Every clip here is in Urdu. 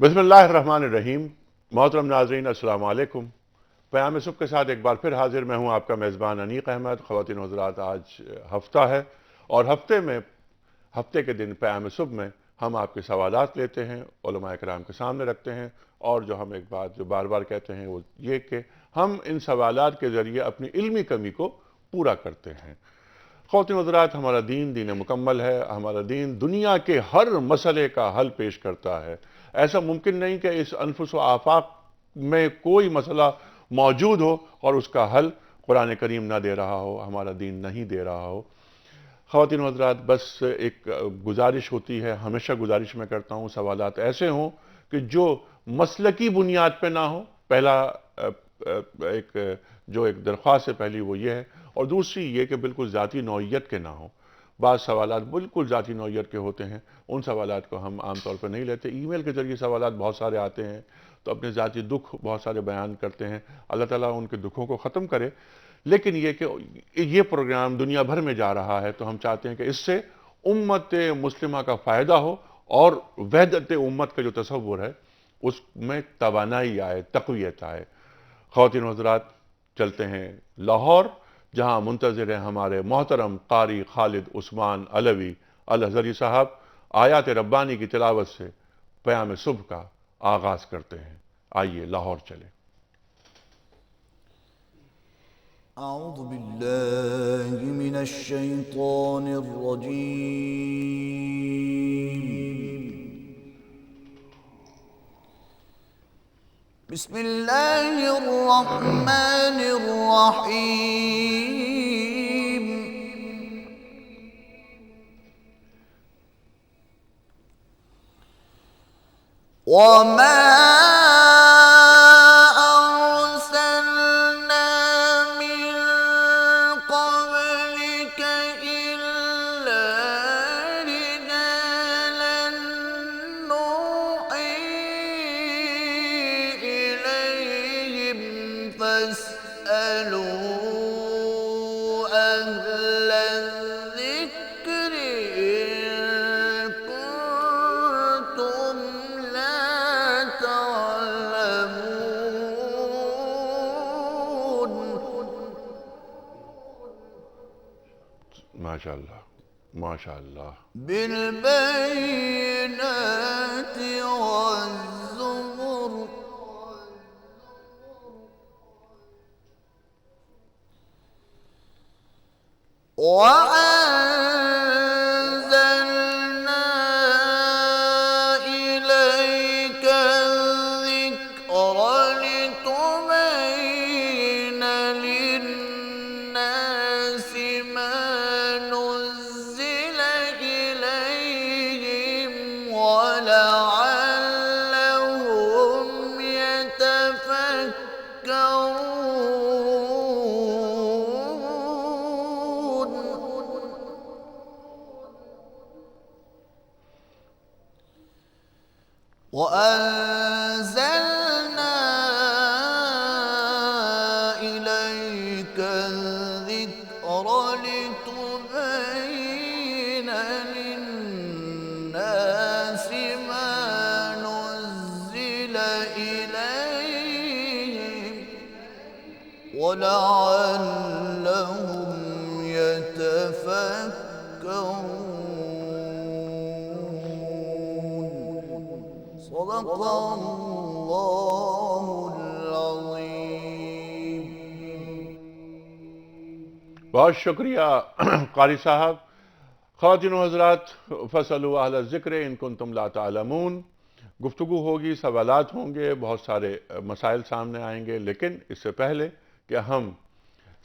بسم اللہ الرحمن الرحیم۔ محترم ناظرین السلام علیکم۔ پیام صبح کے ساتھ ایک بار پھر حاضر میں ہوں آپ کا میزبان انیق احمد۔ خواتین و حضرات، آج ہفتہ ہے اور ہفتے کے دن پیام صبح میں ہم آپ کے سوالات لیتے ہیں، علماء کرام کے سامنے رکھتے ہیں، اور جو ہم ایک بات جو بار بار کہتے ہیں وہ یہ کہ ہم ان سوالات کے ذریعے اپنی علمی کمی کو پورا کرتے ہیں۔ خواتین و حضرات، ہمارا دین مکمل ہے۔ ہمارا دین دنیا کے ہر مسئلے کا حل پیش کرتا ہے۔ ایسا ممکن نہیں کہ اس انفس و آفاق میں کوئی مسئلہ موجود ہو اور اس کا حل قرآن کریم نہ دے رہا ہو، ہمارا دین نہیں دے رہا ہو۔ خواتین و حضرات، بس ایک گزارش ہوتی ہے، ہمیشہ گزارش میں کرتا ہوں، سوالات ایسے ہوں کہ جو مسلکی بنیاد پہ نہ ہو۔ پہلا ایک درخواست ہے پہلی وہ یہ ہے، اور دوسری یہ کہ بالکل ذاتی نوعیت کے نہ ہوں۔ بعض سوالات بالکل ذاتی نوعیت کے ہوتے ہیں، ان سوالات کو ہم عام طور پر نہیں لیتے۔ ای میل کے ذریعے سوالات بہت سارے آتے ہیں تو اپنے ذاتی دکھ بہت سارے بیان کرتے ہیں، اللہ تعالیٰ ان کے دکھوں کو ختم کرے۔ لیکن یہ کہ یہ پروگرام دنیا بھر میں جا رہا ہے تو ہم چاہتے ہیں کہ اس سے امت مسلمہ کا فائدہ ہو اور وحدت امت کا جو تصور ہے اس میں توانائی آئے، تقویت آئے۔ خواتین و حضرات، چلتے ہیں لاہور، جہاں منتظر ہیں ہمارے محترم قاری خالد عثمان علوی الازہری صاحب۔ آیات ربانی کی تلاوت سے پیام صبح کا آغاز کرتے ہیں۔ آئیے لاہور چلیں۔ اعوذ باللہ من الشیطان الرجیم، بسم اللہ الرحمن الرحیم۔ وما ماشاءاللہ ماشاءاللہ۔ بالبينات والزبر وأنزلنا إليك الذكر لتبين للناس ما نزل إليهم ولعلهم يتفكرون. وأنزلنا إليك الذكر لتبين للناس ما نزل إليهم ولعلهم يتفكرون. صدق اللہ العظیم۔ بہت شکریہ قاری صاحب۔ خواتین و حضرات، فَاسْأَلُوا أَهْلَ الذِّكْرِ إِن كُنتُمْ لَا تَعْلَمُونَ۔ گفتگو ہوگی، سوالات ہوں گے، بہت سارے مسائل سامنے آئیں گے، لیکن اس سے پہلے کہ ہم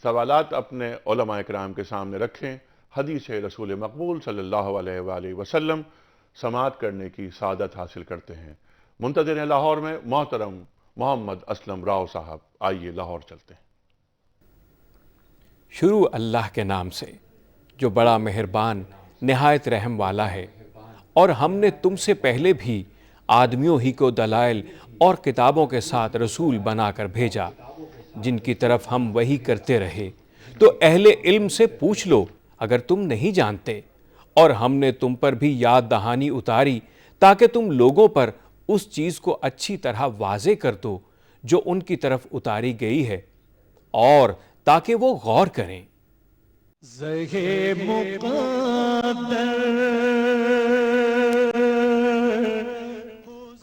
سوالات اپنے علماء کرام کے سامنے رکھیں، حدیث رسول مقبول صلی اللہ علیہ وآلہ وسلم سماعت کرنے کی سعادت حاصل کرتے ہیں۔ منتظر ہیں لاہور میں محترم محمد اسلم راؤ صاحب۔ آئیے لاہور چلتے ہیں۔ شروع اللہ کے نام سے جو بڑا مہربان نہایت رحم والا ہے۔ اور ہم نے تم سے پہلے بھی آدمیوں ہی کو دلائل اور کتابوں کے ساتھ رسول بنا کر بھیجا جن کی طرف ہم وحی کرتے رہے، تو اہل علم سے پوچھ لو اگر تم نہیں جانتے۔ اور ہم نے تم پر بھی یاد دہانی اتاری تاکہ تم لوگوں پر اس چیز کو اچھی طرح واضح کر دو جو ان کی طرف اتاری گئی ہے، اور تاکہ وہ غور کریں۔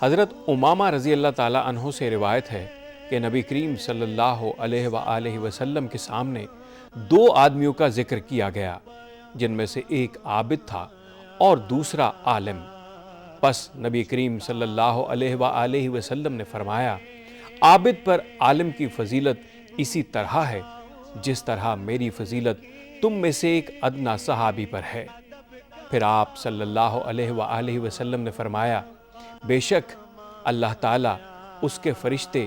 حضرت امامہ رضی اللہ تعالیٰ عنہ سے روایت ہے کہ نبی کریم صلی اللہ علیہ وآلہ وسلم کے سامنے 2 آدمیوں کا ذکر کیا گیا، جن میں سے ایک عابد تھا اور دوسرا عالم۔ پس نبی کریم صلی اللہ علیہ وآلہ وسلم نے فرمایا، عابد پر عالم کی فضیلت اسی طرح ہے جس طرح میری فضیلت تم میں سے ایک ادنا صحابی پر ہے۔ پھر آپ صلی اللہ علیہ وآلہ وسلم نے فرمایا، بے شک اللہ تعالیٰ، اس کے فرشتے،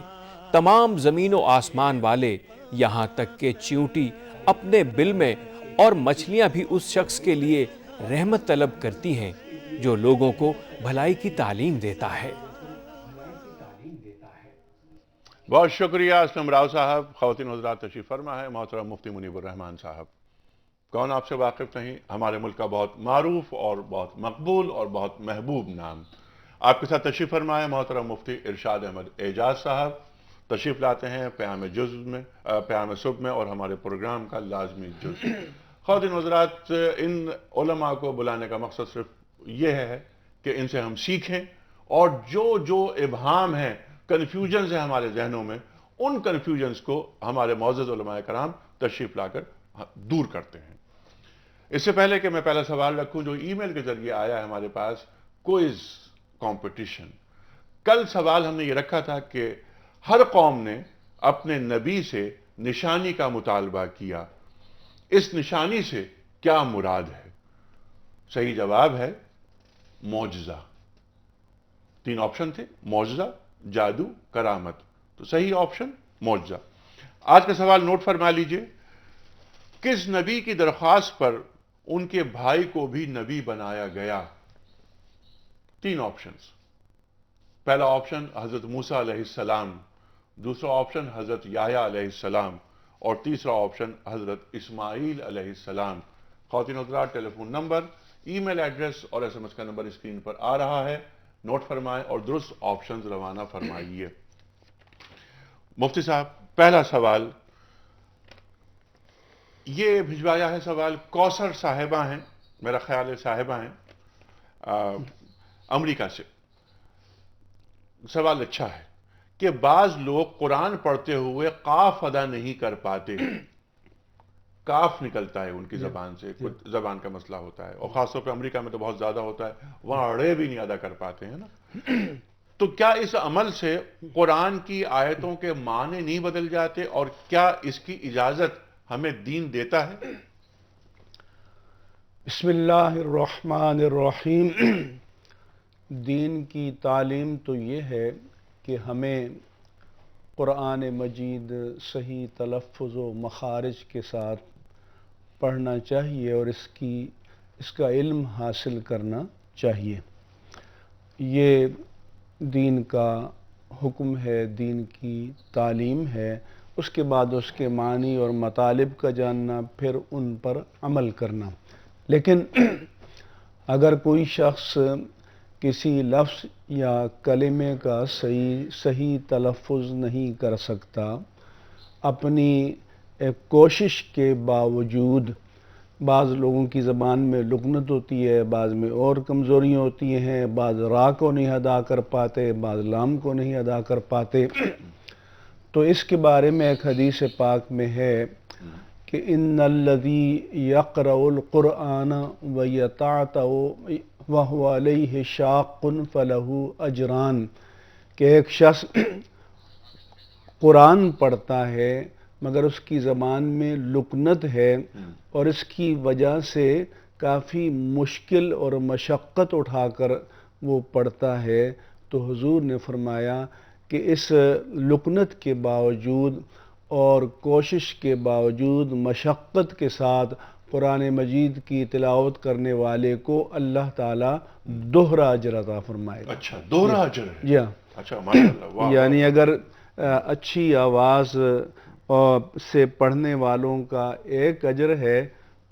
تمام زمین و آسمان والے، یہاں تک کہ چیونٹی اپنے بل میں، اور مچھلیاں بھی اس شخص کے لیے رحمت طلب کرتی ہیں جو لوگوں کو بھلائی کی تعلیم دیتا ہے۔ بہت شکریہ اسلم راؤ صاحب۔ خواتین حضرات تشریف فرما ہے محترم مفتی منیب الرحمان صاحب۔ کون آپ سے واقف نہیں، ہمارے ملک کا بہت معروف اور بہت مقبول اور بہت محبوب نام۔ آپ کے ساتھ تشریف فرما ہے محترم مفتی ارشاد احمد اعجاز صاحب، تشریف لاتے ہیں پیام صبح میں اور ہمارے پروگرام کا لازمی جز۔ خواتین حضرات، ان علماء کو بلانے کا مقصد صرف یہ ہے کہ ان سے ہم سیکھیں، اور جو ابہام ہیں، کنفیوژنز ہیں ہمارے ذہنوں میں، ان کنفیوژنز کو ہمارے معزز علماء کرام تشریف لا کر دور کرتے ہیں۔ اس سے پہلے کہ میں پہلا سوال رکھوں جو ای میل کے ذریعے آیا ہے ہمارے پاس، کوئز کمپٹیشن۔ کل سوال ہم نے یہ رکھا تھا کہ ہر قوم نے اپنے نبی سے نشانی کا مطالبہ کیا، اس نشانی سے کیا مراد ہے؟ صحیح جواب ہے معجزہ۔ 3 آپشن تھے، معجزہ، جادو، کرامت۔ تو صحیح آپشن معجزہ۔ آج کا سوال نوٹ فرما لیجئے، کس نبی کی درخواست پر ان کے بھائی کو بھی نبی بنایا گیا؟ 3 آپشنز۔ پہلا آپشن حضرت موسیٰ علیہ السلام، دوسرا آپشن حضرت یحییٰ علیہ السلام، اور تیسرا آپشن حضرت اسماعیل علیہ السلام۔ خواتین حضرات، ٹیلی فون نمبر، ای میل ایڈریس اور ایس ایم ایس کا نمبر اسکرین پر آ رہا ہے، نوٹ فرمائیں اور درست آپشنز روانہ فرمائیے۔ مفتی صاحب، پہلا سوال یہ بھجوایا ہے، سوال کوثر صاحبہ ہیں، میرا خیال ہے صاحبہ ہیں، امریکہ سے۔ سوال اچھا ہے کہ بعض لوگ قرآن پڑھتے ہوئے قاف ادا نہیں کر پاتے، کاف نکلتا ہے ان کی زبان سے، کچھ زبان کا مسئلہ ہوتا ہے، اور خاص طور پہ امریکہ میں تو بہت زیادہ ہوتا ہے، وہاں اڑے بھی نہیں ادا کر پاتے ہیں نا۔ تو کیا اس عمل سے قرآن کی آیتوں کے معنی نہیں بدل جاتے، اور کیا اس کی اجازت ہمیں دین دیتا ہے؟ بسم اللہ الرحمن الرحیم۔ دین کی تعلیم تو یہ ہے کہ ہمیں قرآن مجید صحیح تلفظ و مخارج کے ساتھ پڑھنا چاہیے اور اس کا علم حاصل کرنا چاہیے۔ یہ دین کا حکم ہے، دین کی تعلیم ہے۔ اس کے بعد اس کے معنی اور مطالب کا جاننا، پھر ان پر عمل کرنا۔ لیکن اگر کوئی شخص کسی لفظ یا کلمے کا صحیح تلفظ نہیں کر سکتا، اپنی کوشش کے باوجود، بعض لوگوں کی زبان میں لکنت ہوتی ہے، بعض میں اور کمزوریاں ہوتی ہیں، بعض را کو نہیں ادا کر پاتے، بعض لام کو نہیں ادا کر پاتے، تو اس کے بارے میں ایک حدیث پاک میں ہے کہ ان الذی یقرأ القرآن ویتعتع وہو علیہ شاق فلہ اجران، کہ ایک شخص قرآن پڑھتا ہے مگر اس کی زبان میں لکنت ہے اور اس کی وجہ سے کافی مشکل اور مشقت اٹھا کر وہ پڑھتا ہے، تو حضور نے فرمایا کہ اس لکنت کے باوجود اور کوشش کے باوجود، مشقت کے ساتھ قرآن مجید کی تلاوت کرنے والے کو اللہ تعالیٰ دوہرا اجر عطا فرمائے گا۔ اچھا، دوہرا اجر ہے؟ جی ہاں۔ اچھا، ماشاءاللہ، واہ۔ یعنی اگر اچھی آواز سے پڑھنے والوں کا ایک اجر ہے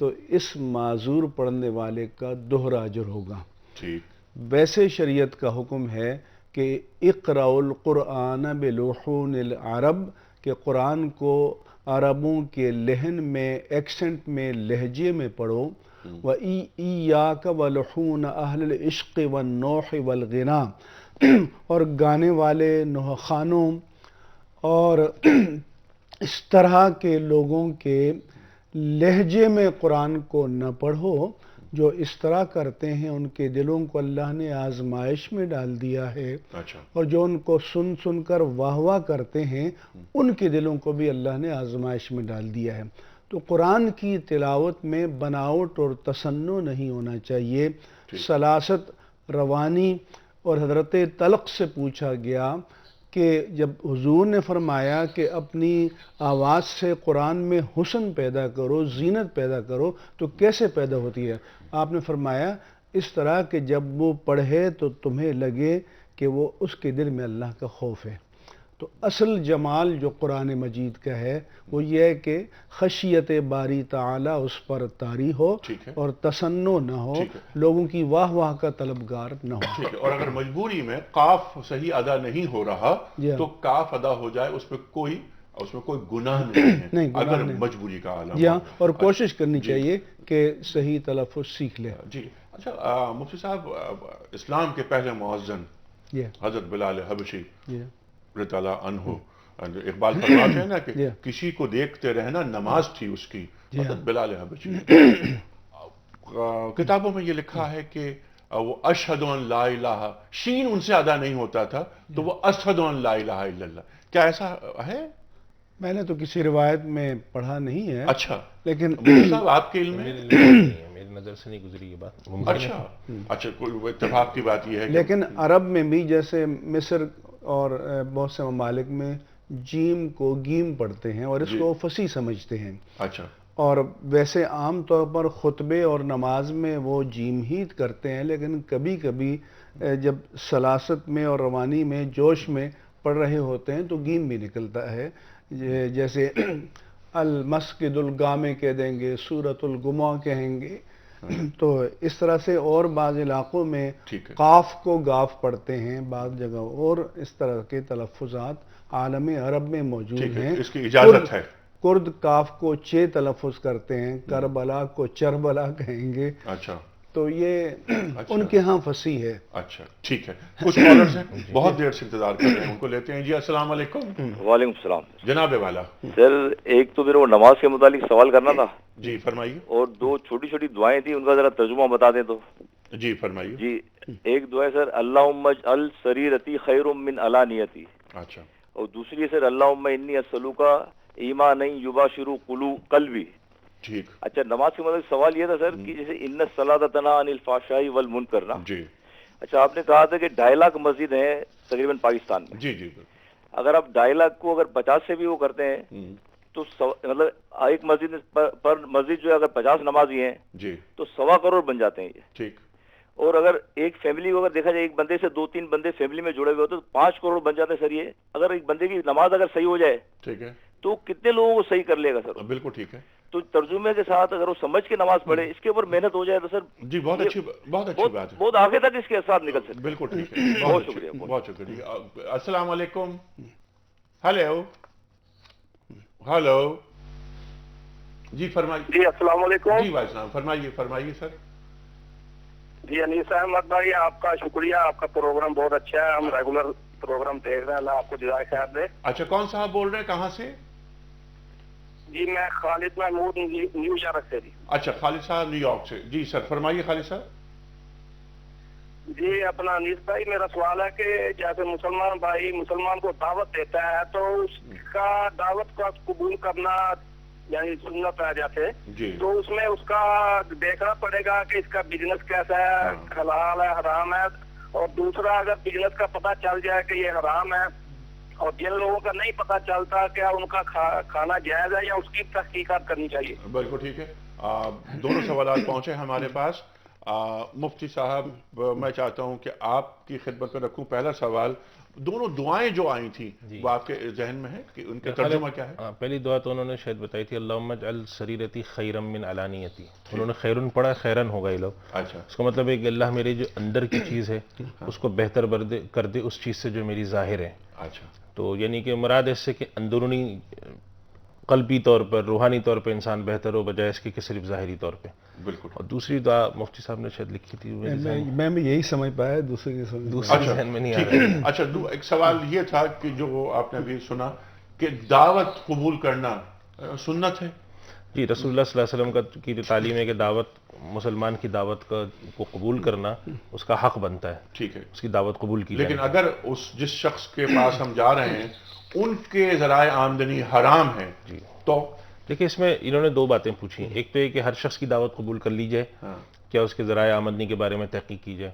تو اس معذور پڑھنے والے کا دوہرا اجر ہوگا۔ ٹھیک۔ ویسے شریعت کا حکم ہے کہ اقرأ القرآن بلحون العرب، کہ قرآن کو عربوں کے لہن میں، ایکسنٹ میں، لہجے میں پڑھو. وَإِيَّاكَ وَلُحُونَ أَهْلِ الْعِشْقِ وَالنُّوحِ وَالْغِنَا، اور گانے والے، نوح خانوں اور اس طرح کے لوگوں کے لہجے میں قرآن کو نہ پڑھو. جو اس طرح کرتے ہیں ان کے دلوں کو اللہ نے آزمائش میں ڈال دیا ہے، اچھا اور جو ان کو سن سن کر واہ واہ کرتے ہیں ان کے دلوں کو بھی اللہ نے آزمائش میں ڈال دیا ہے. تو قرآن کی تلاوت میں بناوٹ اور تصنع نہیں ہونا چاہیے. سلاست، روانی. اور حضرت طلق سے پوچھا گیا کہ جب حضور نے فرمایا کہ اپنی آواز سے قرآن میں حسن پیدا کرو، زینت پیدا کرو، تو کیسے پیدا ہوتی ہے؟ آپ نے فرمایا اس طرح کہ جب وہ پڑھے تو تمہیں لگے کہ وہ اس کے دل میں اللہ کا خوف ہے. تو اصل جمال جو قرآن مجید کا ہے وہ یہ ہے کہ خشیت باری تعالیٰ اس پر طاری ہو اور تصنع نہ ہو، لوگوں کی واہ واہ کا طلبگار نہ ہو. اور اگر مجبوری میں قاف صحیح ادا نہیں ہو رہا تو کاف ادا ہو جائے، اس میں کوئی گناہ نہیں ہے اگر مجبوری کا عالم ہو. اور کوشش کرنی چاہیے کہ صحیح تلفظ سیکھ لے. جی اچھا مفتی صاحب، اسلام کے پہلے مؤذن حضرت بلال حبشی رضی اللہ عنہ، اقبال فرماتے ہیں نا کہ کسی کو دیکھتے رہنا نماز تھی اس کی. حضرت بلال حبشی، کتابوں میں یہ لکھا ہے کہ وہ اشہد ان لا الہ، شین ان سے ادا نہیں ہوتا تھا تو وہ اشہد ان لا الہ الا اللہ. کیا ایسا ہے؟ میں نے تو کسی روایت میں پڑھا نہیں ہے. اچھا، لیکن صاحب آپ کے علم میں میری نظر سے نہیں گزری یہ بات. اچھا کوئی اتفاق کی بات یہ ہے لیکن عرب میں بھی جیسے مصر اور بہت سے ممالک میں جیم کو گیم پڑھتے ہیں اور اس کو فصیح سمجھتے ہیں. اچھا. اور ویسے عام طور پر خطبے اور نماز میں وہ جیم ہی کرتے ہیں، لیکن کبھی کبھی جب سلاست میں اور روانی میں جوش میں پڑھ رہے ہوتے ہیں تو گیم بھی نکلتا ہے. جیسے المسجد الگامے کہہ دیں گے، سورۃ الگمہ کہیں گے. تو اس طرح سے اور بعض علاقوں میں قاف کو گاف پڑھتے ہیں، بعض جگہ اور اس طرح کے تلفظات عالم عرب میں موجود ہیں. اس کی اجازت ہے. کرد کاف کو چے تلفظ کرتے ہیں، کربلا کو چربلا کہیں گے. اچھا. تو یہ ان کے ہاں فصیح ہے. اچھا ٹھیک ہے. کچھ کالرز ہیں بہت دیر سے انتظار کر رہے ہیں، ان کو لیتے ہیں. جی السلام علیکم. وعلیکم السلام. جناب والا سر، ایک تو میرے کو نماز کے متعلق سوال کرنا تھا. جی فرمائیے. اور دو چھوٹی چھوٹی دعائیں تھیں، ان کا ذرا ترجمہ بتا دیں تو. جی فرمائیے. جی ایک دعا ہے سر، اللہم اجعل سریرتی خیر من علانیتی. اچھا. اور دوسری ہے سر، اللہم انی اسألوک ایمان یباشر قلبی. ٹھیک. اچھا، نماز کے مطلب سوال یہ تھا سر کہ جیسے ان الصلاۃ تنہی عن الفحشاء والمنکر نا. جی. اچھا، آپ نے کہا تھا کہ 2.5 لاکھ مسجد ہیں تقریباً پاکستان میں. جی جی. اگر آپ 2.5 لاکھ کو اگر 50 سے بھی وہ کرتے ہیں تو مطلب ایک مسجد پر مسجد جو ہے اگر 50 نمازی ہیں جی تو 1.25 کروڑ بن جاتے ہیں یہ. ٹھیک. اور اگر ایک فیملی کو اگر دیکھا جائے، ایک بندے سے 2-3 بندے فیملی میں جڑے ہوئے ہوتے تو 5 کروڑ بن جاتے ہیں سر. یہ اگر ایک بندے کی نماز اگر صحیح ہو جائے ٹھیک ہے تو کتنے لوگوں کو صحیح کر لے گا سر؟ بالکل ٹھیک ہے. تو ترجمے کے ساتھ اگر وہ سمجھ کے نماز پڑھے، اس کے اوپر محنت ہو جائے تو سر جی بہت اچھی بات ہے. بہت آگے تک اس کے اثرات نکل سکتے ہیں. بالکل ٹھیک ہے. بہت شکریہ. بہت شکریہ. السلام علیکم. Hello hello. جی فرمائیے. جی السلام علیکم. جی بھائی صاحب فرمائیے سر. جی انیس احمد بھائی، آپ کا شکریہ. آپ کا پروگرام بہت اچھا ہے، ہم ریگولر پروگرام دیکھ رہے ہیں. اللہ آپ کو جزائے خیر دے. اچھا کون صاحب بول رہے ہیں، کہاں سے؟ جی میں خالد محمود نیو یارک سے. جی اچھا خالد صاحب نیو یارک سے. جی سر فرمائیے خالد صاحب. جی اپنا انیس بھائی، میرا سوال ہے کہ جیسے مسلمان بھائی مسلمان کو دعوت دیتا ہے تو اس کا دعوت کا قبول کرنا یعنی سنت ہے جیسے، تو اس میں اس کا دیکھنا پڑے گا کہ اس کا بزنس کیسا ہے، حلال ہے حرام ہے. اور دوسرا اگر بزنس کا پتہ چل جائے کہ یہ حرام ہے اور جن لوگوں کا نہیں پتہ چلتا کیا ان کا کھانا جائز ہے یا اس کی تحقیقات کرنی چاہیے؟ بالکل ٹھیک ہے. دونوں سوالات پہنچے ہمارے پاس. مفتی صاحب میں چاہتا ہوں کہ آپ کی خدمت میں رکھوں پہلا سوال. دونوں دعائیں جو آئی تھیں وہ آپ کے ذہن میں ہے کہ ان کا ترجمہ کیا ہے؟ پہلی دعا تو انہوں نے شاید بتائی تھی اللہم اجعل سریرتی خیرا من علانیتی. انہوں نے خیرن پڑھا، خیرن ہوگا یہ لوگ. اچھا اس کا مطلب ہے کہ اللہ میری جو اندر کی چیز ہے اس کو بہتر کر دے اس چیز سے جو میری ظاہر ہے. اچھا تو یعنی کہ مراد اس سے کہ اندرونی قلبی طور پر، روحانی طور پہ انسان بہتر ہو، بجائے اس کے کہ صرف ظاہری طور پہ. بالکل. اور دوسری دعا مفتی صاحب نے شاید لکھی تھی، میں بھی یہی سمجھ پایا، دوسری ذہن میں نہیں آ رہی. اچھا ایک سوال یہ تھا کہ جو آپ نے ابھی سنا کہ دعوت قبول کرنا سنت ہے. جی، رسول اللہ صلی اللہ علیہ وسلم کی تعلیم ہے کہ دعوت، مسلمان کی دعوت کو قبول کرنا اس کا حق بنتا ہے. ٹھیک ہے، اس کی دعوت قبول کی. لیکن اگر جس شخص کے پاس ہم جا رہے ہیں ان کے ذرائع آمدنی حرام ہے جی تو دیکھیں اس میں انہوں نے دو باتیں پوچھی. ایک تو یہ کہ ہر شخص کی دعوت قبول کر لی جائے، کیا اس کے ذرائع آمدنی کے بارے میں تحقیق کی جائے.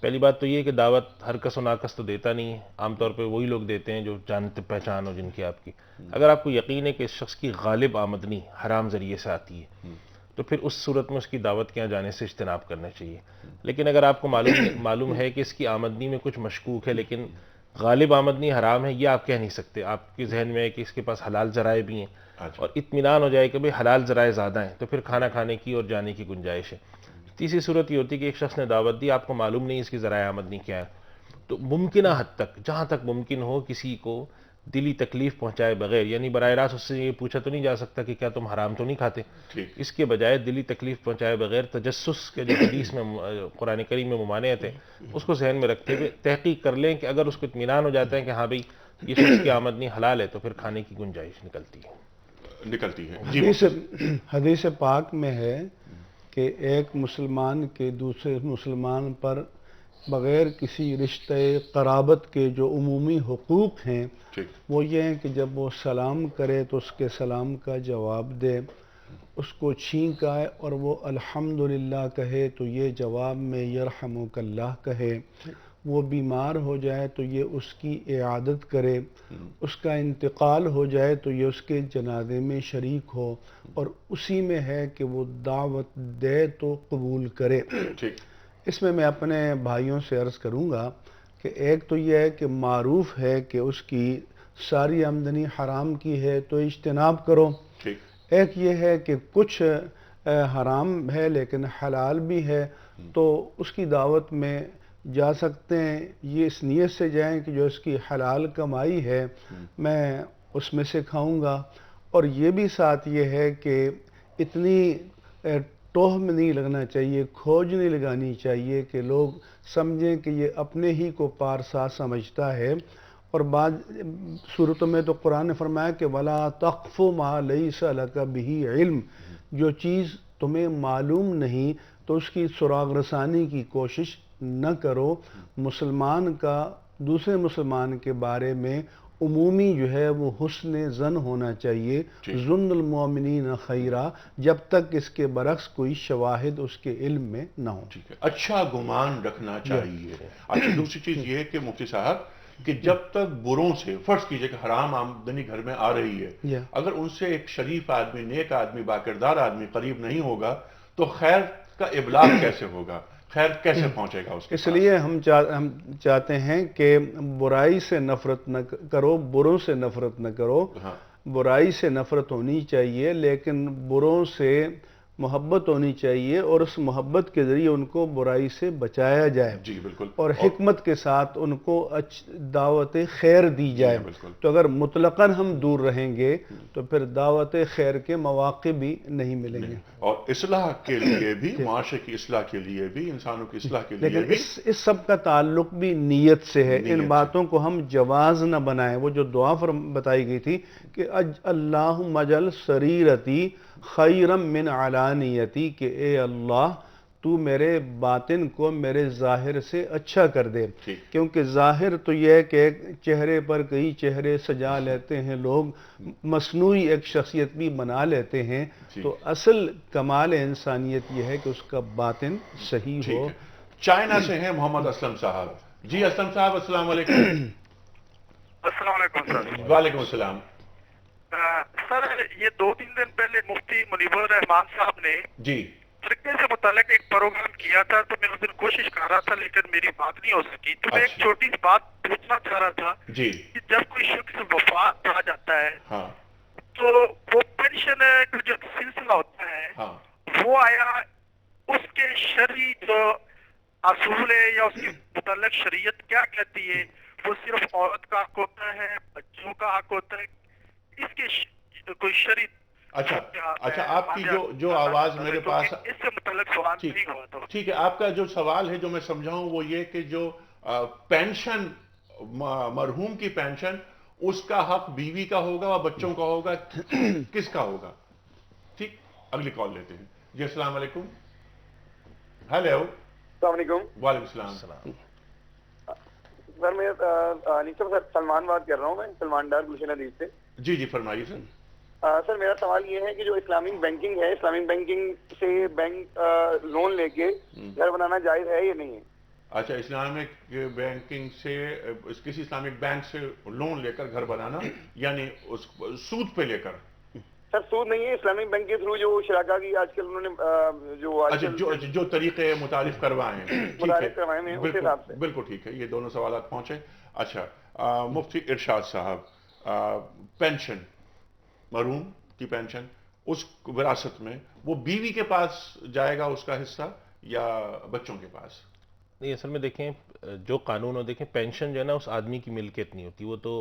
پہلی بات تو یہ کہ دعوت ہر کس و ناکس تو دیتا نہیں ہے، عام طور پہ وہی لوگ دیتے ہیں جو جانتے پہچان ہو جن کی آپ کی. اگر آپ کو یقین ہے کہ اس شخص کی غالب آمدنی حرام ذریعے سے آتی ہے تو پھر اس صورت میں اس کی دعوت کے یہاں جانے سے اجتناب کرنا چاہیے. لیکن اگر آپ کو معلوم ہے کہ اس کی آمدنی میں کچھ مشکوک ہے لیکن غالب آمدنی حرام ہے، یہ آپ کہہ نہیں سکتے. آپ کے ذہن میں ہے کہ اس کے پاس حلال ذرائع بھی ہیں اور اطمینان ہو جائے کہ بھئی حلال ذرائع زیادہ ہیں، تو پھر کھانا کھانے کی اور جانے کی گنجائش ہے. تیسری صورت یہ ہوتی ہے کہ ایک شخص نے دعوت دی، آپ کو معلوم نہیں اس کی ذرائع آمدنی کیا ہے، تو ممکنہ حد تک، جہاں تک ممکن ہو، کسی کو دلی تکلیف پہنچائے بغیر، یعنی براہ راست اس سے یہ پوچھا تو نہیں جا سکتا کہ کیا تم حرام تو نہیں کھاتے. اس کے بجائے دلی تکلیف پہنچائے بغیر تجسس کے جو حدیث میں قرآن کریم میں ممانعت ہے اس کو ذہن میں رکھتے ہوئے تحقیق کر لیں کہ اگر اس کو اطمینان ہو جاتا ہے کہ ہاں بھئی یہ شخص کی آمدنی حلال ہے تو پھر کھانے کی گنجائش نکلتی ہے. حدیث پاک میں ہے کہ ایک مسلمان کے دوسرے مسلمان پر بغیر کسی رشتہ قرابت کے جو عمومی حقوق ہیں وہ یہ ہیں کہ جب وہ سلام کرے تو اس کے سلام کا جواب دے، اس کو چھینک آئے اور وہ الحمدللہ کہے تو یہ جواب میں یرحمک اللہ کہے، وہ بیمار ہو جائے تو یہ اس کی عیادت کرے، اس کا انتقال ہو جائے تو یہ اس کے جنازے میں شریک ہو، اور اسی میں ہے کہ وہ دعوت دے تو قبول کرے. اس میں اپنے بھائیوں سے عرض کروں گا کہ ایک تو یہ ہے کہ معروف ہے کہ اس کی ساری آمدنی حرام کی ہے تو اجتناب کرو. ایک یہ ہے کہ کچھ حرام ہے لیکن حلال بھی ہے تو اس کی دعوت میں جا سکتے ہیں. یہ اس نیت سے جائیں کہ جو اس کی حلال کمائی ہے میں اس میں سے کھاؤں گا. اور یہ بھی ساتھ یہ ہے کہ اتنی ٹوہم نہیں لگنا چاہیے، کھوج نہیں لگانی چاہیے کہ لوگ سمجھیں کہ یہ اپنے ہی کو پارسا سمجھتا ہے. اور بعض صورتوں میں تو قرآن نے فرمایا کہ وَلَا تَقْفُ مَا لَيْسَ لَكَ بِهِ علم، جو چیز تمہیں معلوم نہیں تو اس کی سراغ رسانی کی کوشش نہ کرو. مسلمان کا دوسرے مسلمان کے بارے میں عمومی جو ہے وہ حسن ظن ہونا چاہیے، ظن المؤمنین خیرا، جب تک اس کے برعکس کوئی شواہد اس کے علم میں نہ ہو. اچھا گمان رکھنا چاہیے. اچھا دوسری چیز یہ ہے کہ مفتی صاحب کہ جب تک بروں سے، فرض کیجئے کہ حرام آمدنی گھر میں آ رہی ہے، اگر ان سے ایک شریف آدمی، نیک آدمی، باکردار آدمی قریب نہیں ہوگا تو خیر کا ابلاغ کیسے ہوگا، خیر کیسے پہنچے گا اس کے اس لیے ہم چاہتے ہیں کہ برائی سے نفرت نہ کرو، بروں سے نفرت نہ کرو. برائی سے نفرت ہونی چاہیے لیکن بروں سے محبت ہونی چاہیے اور اس محبت کے ذریعے ان کو برائی سے بچایا جائے. جی بالکل. اور حکمت کے ساتھ ان کو دعوت خیر دی جائے. تو اگر مطلقاً ہم دور رہیں گے تو پھر دعوت خیر کے مواقع بھی نہیں ملیں گے. اور اصلاح کے لیے بھی، معاشرے کی اصلاح کے لیے بھی، انسانوں کی اصلاح کے لیے بھی، لیکن اس سب کا تعلق بھی نیت سے ہے. ان باتوں کو ہم جواز نہ بنائیں. وہ جو دعا بتائی گئی تھی کہ اللہم اجعل سریرتی خیرا من علانیتی، کہ اے اللہ تو میرے باطن کو میرے ظاہر سے اچھا کر دے. کیونکہ ظاہر تو یہ ہے کہ چہرے پر کئی چہرے سجا لیتے ہیں لوگ، مصنوعی ایک شخصیت بھی بنا لیتے ہیں، تو اصل کمال انسانیت یہ ہے کہ اس کا باطن صحیح ہو. چائنا سے ہیں محمد اسلم صاحب. جی اسلم صاحب السلام علیکم. السلام علیکم سر. وعلیکم السلام. سر یہ 2-3 دن پہلے مفتی منیب الرحمان صاحب نے جی طریقے سے متعلق ایک پروگرام کیا تھا تو میں اس دن کوشش کر رہا تھا لیکن میری بات نہیں ہو سکی. تو میں ایک چھوٹی سی بات پوچھنا چاہ رہا تھا جی کہ جب کوئی شخص وفات پا جاتا ہے ہاں تو وہ پینشن کا جو سلسلہ ہوتا ہے ہاں وہ آیا اس کے شرعی جو اصول ہے یا اس کے متعلق شریعت کیا کہتی ہے؟ وہ صرف عورت کا حق ہوتا ہے, بچوں کا حق ہوتا ہے, اس کے کوئی شرعی اچھا آپ کی جو آواز میرے پاس اس سے متعلق سوال نہیں ہوا تو ٹھیک ہے. آپ کا جو سوال ہے جو میں سمجھاؤں وہ یہ کہ جو پینشن مرحوم کی پینشن اس کا حق بیوی کا ہوگا اور بچوں کا ہوگا, کس کا ہوگا؟ ٹھیک, اگلی کال لیتے ہیں. جی السلام علیکم. ہیلو. السلام علیکم. وعلیکم السلام. سر میں سر سلمان بات کر رہا ہوں, میں سلمان ڈار گلشن حدیث سے. جی جی فرمائیے سر. سر میرا سوال یہ ہے کہ جو اسلامک بینکنگ ہے, اسلامک بینکنگ سے بینک لون لے کے گھر بنانا جائز ہے یا نہیں ہے؟ اچھا, اسلامک بینکنگ سے کسی اسلامک بینک سے لون لے کر گھر بنانا, یعنی اس سود پہ لے کر؟ سر سود نہیں ہے, اسلامک بینک کے تھرو جو شراکا کی آج کل انہوں نے جو طریقے متعارف کروائے ہیں, متعارف کروائے ہیں اس حساب سے. بالکل ٹھیک ہے, یہ دونوں سوالات پہنچے. اچھا, مفتی ارشاد صاحب, پینشن مرحوم کی پینشن اس وراثت میں وہ بیوی کے پاس جائے گا اس کا حصہ یا بچوں کے پاس؟ نہیں, اصل میں دیکھیں جو قانون ہو, دیکھیں پینشن جو ہے نا اس آدمی کی ملکیت نہیں ہوتی, وہ تو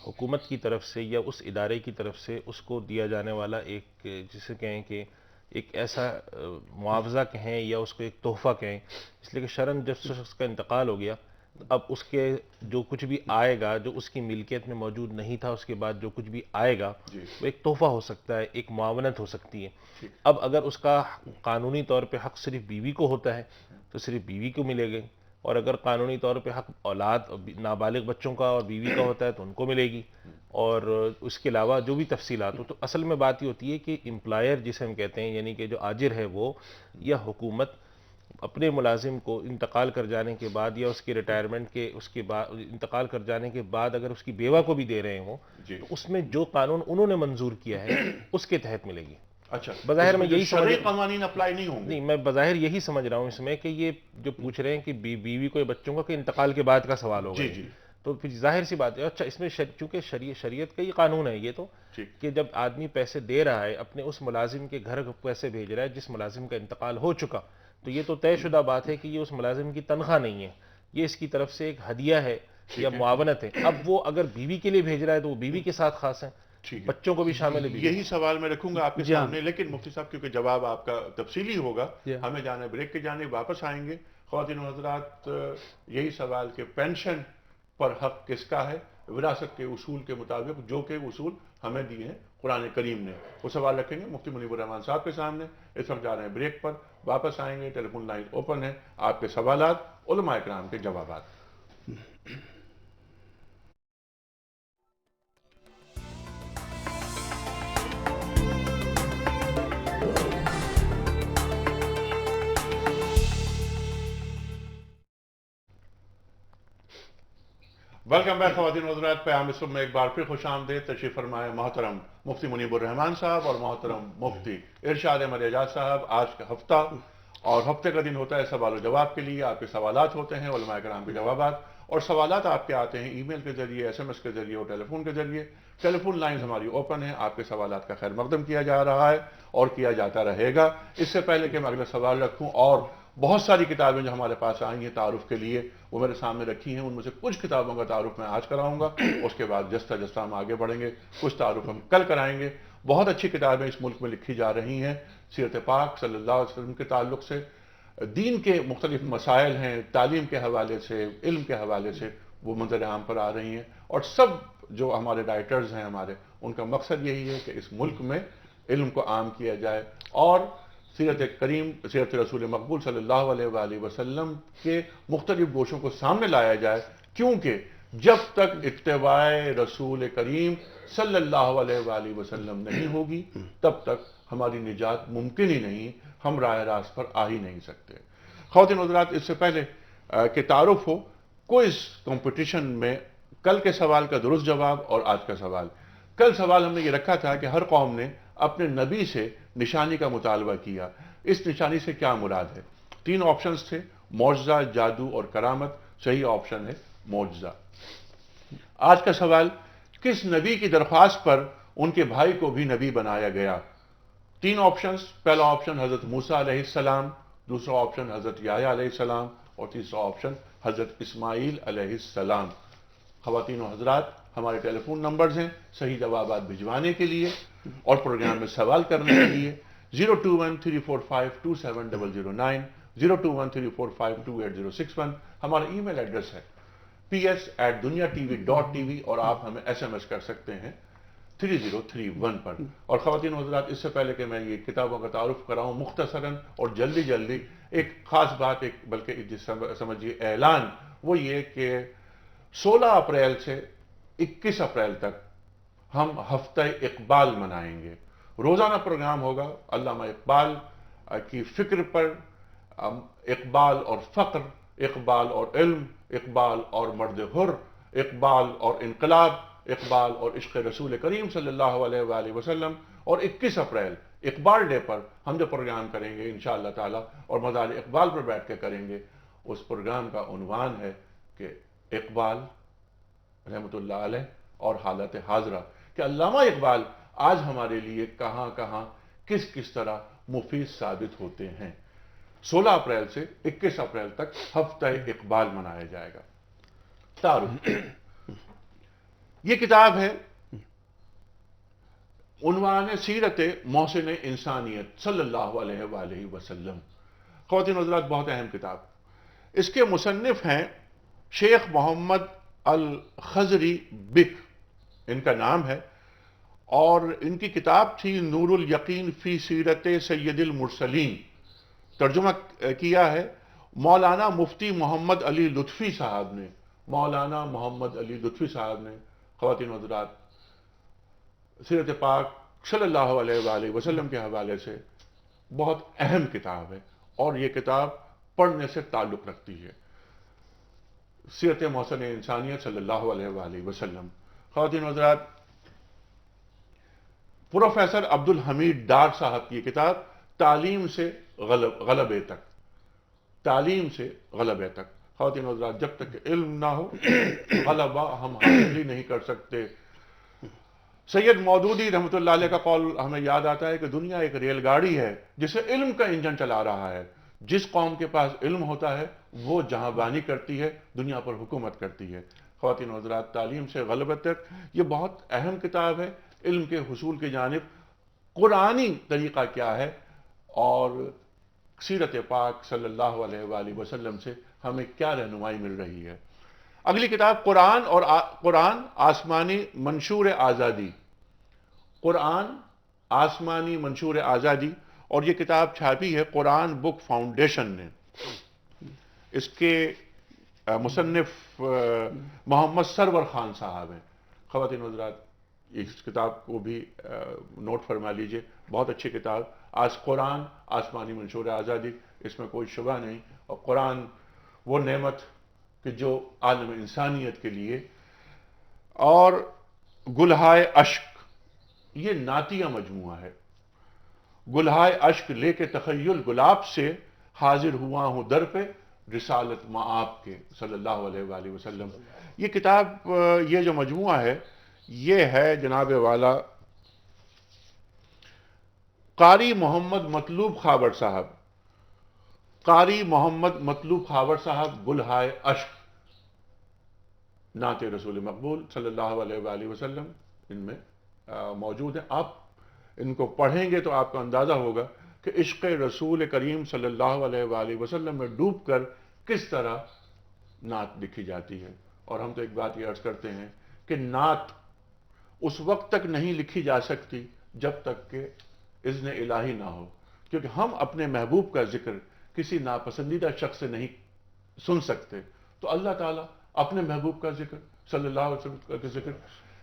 حکومت کی طرف سے یا اس ادارے کی طرف سے اس کو دیا جانے والا ایک, جسے کہیں کہ ایک ایسا معاوضہ کہیں یا اس کو ایک تحفہ کہیں, اس لیے کہ شرعاً جب شخص کا انتقال ہو گیا اب اس کے جو کچھ بھی آئے گا جو اس کی ملکیت میں موجود نہیں تھا, اس کے بعد جو کچھ بھی آئے گا وہ ایک تحفہ ہو سکتا ہے, ایک معاونت ہو سکتی ہے. اب اگر اس کا قانونی طور پہ حق صرف بیوی کو ہوتا ہے تو صرف بیوی کو ملے گی, اور اگر قانونی طور پہ حق اولاد نابالغ بچوں کا اور بیوی کا ہوتا ہے تو ان کو ملے گی, اور اس کے علاوہ جو بھی تفصیلات ہو. تو اصل میں بات یہ ہوتی ہے کہ امپلائر جسے ہم کہتے ہیں, یعنی کہ جو آجر ہے وہ یا حکومت اپنے ملازم کو انتقال کر جانے کے بعد یا اس کی ریٹائرمنٹ کے اس کے بعد انتقال کر جانے کے بعد اگر اس کی بیوہ کو بھی دے رہے ہوں تو اس میں جو قانون انہوں نے منظور کیا ہے اس کے تحت ملے گی. اچھا, بظاہر میں یہی شرعی قوانین اپلائی نہیں ہوں گے؟ نہیں, میں بظاہر یہی سمجھ رہا ہوں اس میں کہ یہ جو پوچھ رہے ہیں کہ بیوی کو یا بچوں کا کہ انتقال کے بعد کا سوال ہوگا, تو پھر ظاہر سی بات ہے. اچھا, اس میں چونکہ شریعت کا یہ قانون ہے یہ تو کہ جب آدمی پیسے دے رہا ہے اپنے اس ملازم کے گھر پیسے بھیج رہا ہے جس ملازم کا انتقال ہو چکا, تو یہ تو طے شدہ بات ہے کہ یہ اس ملازم کی تنخواہ نہیں ہے, یہ اس کی طرف سے ایک ہدیہ ہے یا معاونت ہے. اب وہ اگر بیوی کے لیے بھیج رہا ہے تو وہ بیوی کے ساتھ خاص ہے, بچوں کو بھی شامل ہے. یہی سوال میں رکھوں گا آپ کے سامنے, لیکن مفتی صاحب کیونکہ جواب آپ کا تفصیلی ہوگا, ہمیں جانا بریک کے جانے واپس آئیں گے. خواتین و حضرات, یہی سوال کہ پینشن پر حق کس کا ہے وراثت کے اصول کے مطابق, جو کہ اصول ہمیں دیے ہیں قرآن کریم نے, وہ سوال رکھیں گے مفتی منیب الرحمان صاحب کے سامنے. اس وقت جا رہے ہیں بریک پر, واپس آئیں گے. ٹیلی فون لائن اوپن ہے, آپ کے سوالات, علماء کرام کے جوابات. ویلکم بیک خواتین و حضرات, پیام صبح میں ایک بار پھر خوش آمدید. تشریف فرمائے محترم مفتی منیب الرحمان صاحب اور محترم مفتی ارشاد احمد اعجاز صاحب. آج کا ہفتہ اور ہفتے کا دن ہوتا ہے سوال و جواب کے لیے. آپ کے سوالات ہوتے ہیں, علماء کرام کے جوابات, اور سوالات آپ کے آتے ہیں ای میل کے ذریعے, ایس ایم ایس کے ذریعے اور ٹیلی فون کے ذریعے. ٹیلی فون لائنز ہماری اوپن ہیں, آپ کے سوالات کا خیر مقدم کیا جا رہا ہے اور کیا جاتا رہے گا. اس سے پہلے کہ میں اگلا سوال رکھوں, اور بہت ساری کتابیں جو ہمارے پاس آئی ہیں تعارف کے لیے وہ میرے سامنے رکھی ہیں, ان میں سے کچھ کتابوں کا تعارف میں آج کراؤں گا, اس کے بعد جستا جستا ہم آگے بڑھیں گے. کچھ تعارف ہم کل کرائیں گے. بہت اچھی کتابیں اس ملک میں لکھی جا رہی ہیں سیرت پاک صلی اللہ علیہ وسلم کے تعلق سے, دین کے مختلف مسائل ہیں, تعلیم کے حوالے سے, علم کے حوالے سے, وہ منظر عام پر آ رہی ہیں. اور سب جو ہمارے رائٹرز ہیں ہمارے, ان کا مقصد یہی ہے کہ اس ملک میں علم کو عام کیا جائے اور سیرت کریم, سیرت رسول مقبول صلی اللہ علیہ وآلہ وسلم کے مختلف گوشوں کو سامنے لایا جائے, کیونکہ جب تک اتباع رسول کریم صلی اللہ علیہ وآلہ وسلم نہیں ہوگی تب تک ہماری نجات ممکن ہی نہیں, ہم راہ راست پر آ ہی نہیں سکتے. خواتین و حضرات, اس سے پہلے کہ تعارف ہو, کوئز کمپٹیشن میں کل کے سوال کا درست جواب اور آج کا سوال. کل سوال ہم نے یہ رکھا تھا کہ ہر قوم نے اپنے نبی سے نشانی کا مطالبہ کیا. اس نشانی سے کیا مراد ہے؟ 3 آپشنز تھے، معجزہ، جادو اور کرامت. صحیح آپشن ہے معجزہ. آج کا سوال، کس نبی کی درخواست پر ان کے بھائی کو بھی نبی بنایا گیا؟ 3 آپشنز. پہلا آپشن حضرت موسیٰ علیہ السلام، دوسرا آپشن حضرت یحییٰ علیہ السلام اور تیسرا آپشن حضرت اسماعیل علیہ السلام. خواتین و حضرات، ہمارے ٹیلی فون نمبرز ہیں صحیح جوابات بھجوانے کے لیے اور پروگرام میں سوال کرنے کے لیے. 02134527009 02134528061. ہمارا ای میل ایڈریس ہے ps@dunyatv.tv اور آپ ہمیں SMS کر سکتے ہیں 3031 پر. اور خواتین و حضرات، اس سے پہلے کہ میں یہ کتابوں کا تعارف کراؤں مختصراً اور جلدی ایک خاص بات، بلکہ سمجھیے اعلان، وہ یہ کہ 16 اپریل سے 21 اپریل تک ہم ہفتہ اقبال منائیں گے. روزانہ پروگرام ہوگا علامہ اقبال کی فکر پر، اقبال اور فقر، اقبال اور علم، اقبال اور مرد حر، اقبال اور انقلاب، اقبال اور عشق رسول کریم صلی اللہ علیہ وآلہ وسلم. اور 21 اپریل اقبال ڈے پر ہم جو پروگرام کریں گے انشاءاللہ تعالی اور مزار اقبال پر بیٹھ کے کریں گے، اس پروگرام کا عنوان ہے کہ اقبال رحمۃ اللہ علیہ اور حالت حاضرہ، کہ علامہ اقبال آج ہمارے لیے کہاں کس طرح مفید ثابت ہوتے ہیں. 16 اپریل سے 21 اپریل تک ہفتہ اقبال منایا جائے گا. تعارف، یہ کتاب ہے، عنوان سیرت محسن انسانیت صلی اللہ علیہ وآلہ وسلم. خواتین و حضرات، بہت اہم کتاب. اس کے مصنف ہیں شیخ محمد الخضری بک، ان کا نام ہے، اور ان کی کتاب تھی نور الیقین فی سیرت سید المرسلین. ترجمہ کیا ہے مولانا مفتی محمد علی لطفی صاحب نے. مولانا محمد علی لطفی صاحب نے. خواتین و حضرات، سیرت پاک صلی اللہ علیہ وآلہ وسلم کے حوالے سے بہت اہم کتاب ہے اور یہ کتاب پڑھنے سے تعلق رکھتی ہے. سیرت محسن انسانیت صلی اللہ علیہ وآلہ وسلم. خواتین و حضرات، پروفیسر عبدالحمید ڈار صاحب کی کتاب تعلیم سے غلبے تک. تعلیم سے غلبے تک. خواتین و حضرات، جب تک علم نہ ہو غلبہ ہم حاصل ہی نہیں کر سکتے. سید مودودی رحمۃ اللہ علیہ کا قول ہمیں یاد آتا ہے کہ دنیا ایک ریل گاڑی ہے جسے علم کا انجن چلا رہا ہے. جس قوم کے پاس علم ہوتا ہے وہ جہاں بانی کرتی ہے، دنیا پر حکومت کرتی ہے. خواتین و حضرات، تعلیم سے غلبے تک یہ بہت اہم کتاب ہے. علم کے حصول کی جانب قرآنی طریقہ کیا ہے اور سیرت پاک صلی اللہ علیہ وآلہ وسلم سے ہمیں کیا رہنمائی مل رہی ہے. اگلی کتاب قرآن آسمانی منشور آزادی. قرآن آسمانی منشور آزادی، اور یہ کتاب چھاپی ہے قرآن بک فاؤنڈیشن نے. اس کے مصنف محمد سرور خان صاحب ہیں. خواتین و حضرات، اس کتاب کو بھی نوٹ فرما لیجئے، بہت اچھی کتاب. آج قرآن آسمانی منشور آزادی، اس میں کوئی شبہ نہیں. اور قرآن وہ نعمت کہ جو عالم انسانیت کے لیے. اور گلہائے اشک، یہ نعتیہ مجموعہ ہے. گلہائے اشک لے کے تخیل گلاب سے حاضر ہوا ہوں در پہ رسالت مآب کے صلی اللہ علیہ وآلہ وسلم. یہ کتاب، یہ جو مجموعہ ہے، یہ ہے جناب والا قاری محمد مطلوب خاور صاحب. قاری محمد مطلوب خاور صاحب گلہائے اشک، نعت رسول مقبول صلی اللہ علیہ وآلہ وسلم ان میں موجود ہیں. آپ ان کو پڑھیں گے تو آپ کو اندازہ ہوگا کہ عشق رسول کریم صلی اللہ علیہ وآلہ وسلم میں ڈوب کر کس طرح نعت لکھی جاتی ہے. اور ہم تو ایک بات یہ عرض کرتے ہیں کہ نعت اس وقت تک نہیں لکھی جا سکتی جب تک کہ اذن الہی نہ ہو، کیونکہ ہم اپنے محبوب کا ذکر کسی ناپسندیدہ شخص سے نہیں سن سکتے. تو اللہ تعالیٰ اپنے محبوب کا ذکر صلی اللہ علیہ وسلم کا ذکر